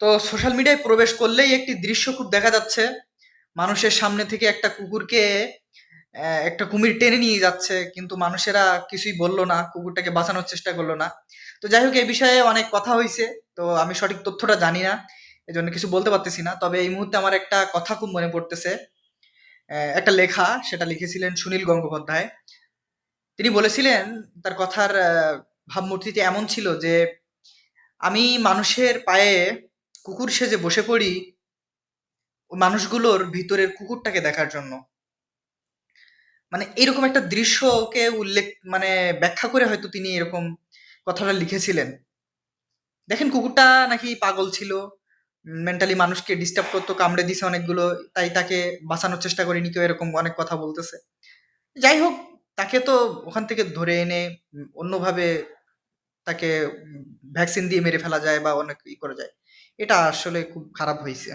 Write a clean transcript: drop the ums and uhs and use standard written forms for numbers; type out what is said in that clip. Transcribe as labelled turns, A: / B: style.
A: তো সোশ্যাল মিডিয়ায় প্রবেশ করলেই একটি দৃশ্য খুব দেখা যাচ্ছে। মানুষের সামনে থেকে একটা কুকুরকে একটা কুমির টেনে নিয়ে যাচ্ছে, কিন্তু মানুষেরা কিছুই বলল না, কুকুরটাকে বাঁচানোর চেষ্টা করলো না। তো যাই হোক, এই বিষয়ে অনেক কথা হয়েছে। তো আমি সঠিক তথ্যটা জানি না, এজন্য কিছু বলতে পারতেছি না। তবে এই মুহূর্তে আমার একটা কথা খুব মনে পড়তেছে। একটা লেখা, সেটা লিখেছিলেন সুনীল গঙ্গোপাধ্যায়। তিনি বলেছিলেন, তার কথার ভাবমূর্তিতে এমন ছিল যে, আমি মানুষের পায়ে কুকুর সেজে বসে পড়ি ও মানুষগুলোর ভিতরের কুকুরটাকে দেখার জন্য। মানে এরকম একটা দৃশ্যকে উল্লেখ মানে ব্যাখ্যা করে হয়তো তিনি এরকম কথাটা লিখেছিলেন। দেখেন, কুকুরটা নাকি পাগল ছিল, মেন্টালি মানুষকে ডিস্টার্ব করতো, কামড়ে দিছে অনেকগুলো, তাই তাকে বাঁচানোর চেষ্টা করেনি কেউ, এরকম অনেক কথা বলতেছে। যাই হোক, তাকে তো ওখান থেকে ধরে এনে অন্যভাবে তাকে ভ্যাকসিন দিয়ে মেরে ফেলা যায় বা অনেক ই করা যায়। এটা আসলে খুব খারাপ হয়েছে।